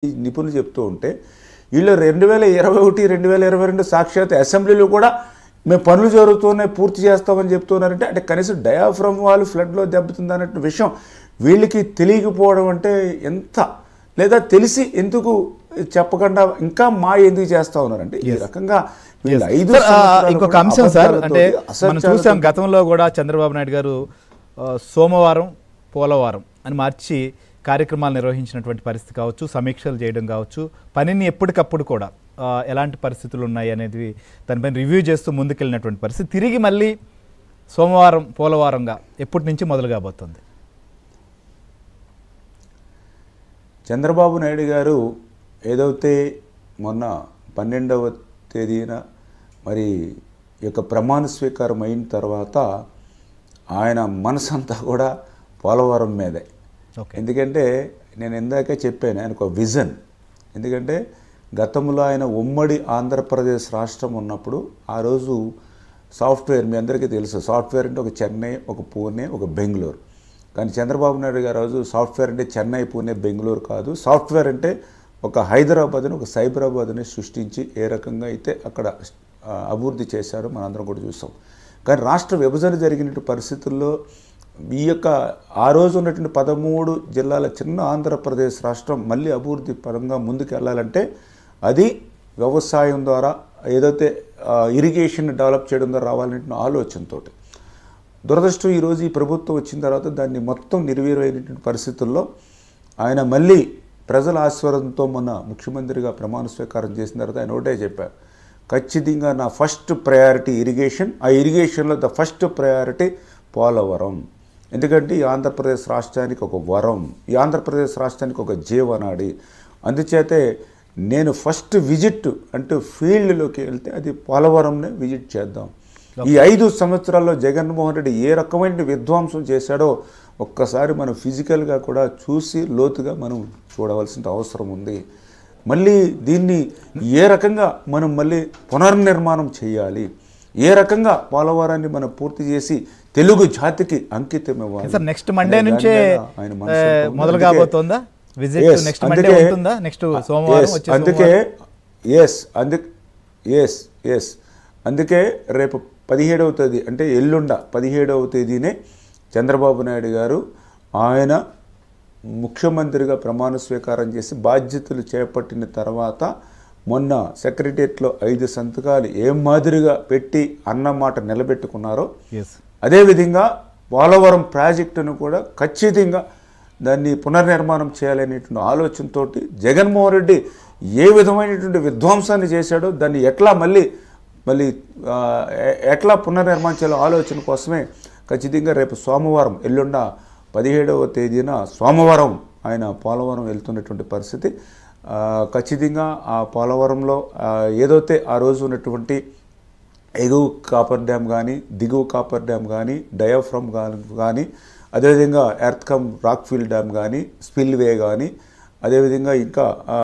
నిపుణులు చెప్తూ ఉంటే వీళ్ళు 2021 2022 సాక్షాత్ అసెంబ్లీలో కూడా మేము పనులు జరుగుతున్నాయి పూర్తి చేస్తామని చెప్తున్నారంటే అంటే కనీసం డయాఫ్రమ్ వాళ్ళు ఫ్లడ్లో దెబ్బతింది అన్నట్టు విషయం వీళ్ళకి తెలియకపోవడం అంటే ఎంత లేదా తెలిసి ఎందుకు చెప్పకుండా ఇంకా ఎందుకు చేస్తా ఉన్నారంటే ఈ రకంగా వీళ్ళు 5 ఇంకొక అంశం సార్ అంటే మనం చూసాం గతంలో కూడా చంద్రబాబు నాయుడు గారు సోమవారం పోలవరం అని మార్చి కార్యక్రమాలు నిర్వహించినటువంటి పరిస్థితి కావచ్చు, సమీక్షలు చేయడం కావచ్చు, పనిని ఎప్పటికప్పుడు కూడా ఎలాంటి పరిస్థితులు ఉన్నాయి అనేది దానిపైన రివ్యూ చేస్తూ ముందుకెళ్ళినటువంటి పరిస్థితి తిరిగి మళ్ళీ సోమవారం పోలవరంగా ఎప్పటి నుంచి మొదలు కాబోతుంది? చంద్రబాబు నాయుడు గారు ఏదైతే మొన్న 12వ తేదీన మరి యొక్క ప్రమాణ స్వీకారం అయిన తర్వాత ఆయన మనసంతా కూడా పోలవరం మీదే. ఎందుకంటే నేను ఇందాకే చెప్పాను ఆయనకు ఒక విజన్. ఎందుకంటే గతంలో ఆయన ఉమ్మడి ఆంధ్రప్రదేశ్ రాష్ట్రం ఉన్నప్పుడు ఆ రోజు సాఫ్ట్వేర్ మీ అందరికీ తెలుసు, సాఫ్ట్వేర్ అంటే ఒక చెన్నై, ఒక పూణే, ఒక బెంగళూరు. కానీ చంద్రబాబు నాయుడు గారు రోజు సాఫ్ట్వేర్ అంటే చెన్నై, పూణే, బెంగళూరు కాదు, సాఫ్ట్వేర్ అంటే ఒక హైదరాబాద్ని ఒక సైబరాబాద్ని సృష్టించి ఏ రకంగా అయితే అక్కడ అభివృద్ధి చేశారో మనందరం కూడా చూసాం. కానీ రాష్ట్ర విభజన జరిగిన పరిస్థితుల్లో ఈ యొక్క ఆ రోజు ఉన్నటువంటి 13 జిల్లాల చిన్న ఆంధ్రప్రదేశ్ రాష్ట్రం మళ్ళీ అభివృద్ధి పరంగా ముందుకు వెళ్ళాలంటే అది వ్యవసాయం ద్వారా ఏదైతే ఇరిగేషన్ డెవలప్ చేయడం ద్వారా రావాలనే ఆలోచనతో దురదృష్టం ఈరోజు ఈ ప్రభుత్వం వచ్చిన తర్వాత దాన్ని మొత్తం నిర్వీర్యమైనటువంటి పరిస్థితుల్లో ఆయన మళ్ళీ ప్రజల ఆశీర్వాదంతో మొన్న ముఖ్యమంత్రిగా ప్రమాణ స్వీకారం చేసిన తర్వాత ఆయన ఒకటే చెప్పారు, ఖచ్చితంగా నా ఫస్ట్ ప్రయారిటీ ఇరిగేషన్, ఆ ఇరిగేషన్లో ద ఫస్ట్ ప్రయారిటీ పోలవరం. ఎందుకంటే ఈ ఆంధ్రప్రదేశ్ రాష్ట్రానికి ఒక వరం, ఈ ఆంధ్రప్రదేశ్ రాష్ట్రానికి ఒక జీవనాడి. అందుచేతే నేను ఫస్ట్ విజిట్ అంటే ఫీల్డ్లోకి వెళ్తే అది పోలవరంనే విజిట్ చేద్దాం. ఈ 5 సంవత్సరాల్లో జగన్మోహన్ రెడ్డి ఏ రకమైన విధ్వంసం చేశాడో ఒక్కసారి మనం ఫిజికల్గా కూడా చూసి లోతుగా మనం చూడవలసిన అవసరం ఉంది. మళ్ళీ దీన్ని ఏ రకంగా మనం మళ్ళీ పునర్నిర్మాణం చేయాలి, ఏ రకంగా పోలవరాన్ని మనం పూర్తి చేసి తెలుగు జాతికి అంకితం ఇవ్వాలి. సార్ నెక్స్ట్ మండే నుంచే మొదలు కాబోతుందా విజిట్? నెక్స్ట్ మండే ఉంటుందా? నెక్స్ట్ సోమవారం వచ్చే అందుకే రేపు 17వ తేదీ అంటే ఎల్లుండ 17వ తేదీనే చంద్రబాబు నాయుడు గారు ఆయన ముఖ్యమంత్రిగా ప్రమాణ స్వీకారం చేసి బాధ్యతలు చేపట్టిన తర్వాత మొన్న సెక్రటరియట్లో 5 సంతకాలు ఏం మాదిరిగా పెట్టి అన్నమాట నిలబెట్టుకున్నారో అదేవిధంగా పోలవరం ప్రాజెక్టును కూడా ఖచ్చితంగా దాన్ని పునర్నిర్మాణం చేయాలనేటువంటి ఆలోచనతో జగన్మోహన్ రెడ్డి ఏ విధమైనటువంటి విధ్వంసాన్ని చేశాడో దాన్ని ఎట్లా పునర్నిర్మాణం చేయాలో ఆలోచన కోసమే ఖచ్చితంగా రేపు సోమవారం ఎల్లుండ 17వ తేదీన సోమవారం ఆయన పోలవరం వెళ్తున్నటువంటి పరిస్థితి. ఖచ్చితంగా ఆ పోలవరంలో ఏదైతే ఆ రోజు ఉన్నటువంటి ఎగువ కాపర్ డ్యామ్ కానీ దిగువ కాపర్ డ్యామ్ కానీ డయాఫ్రమ్ కానీ అదేవిధంగా ఎర్త్ కమ్ రాక్ఫీల్డ్ డ్యామ్ కానీ స్పిల్వే కానీ అదేవిధంగా ఇంకా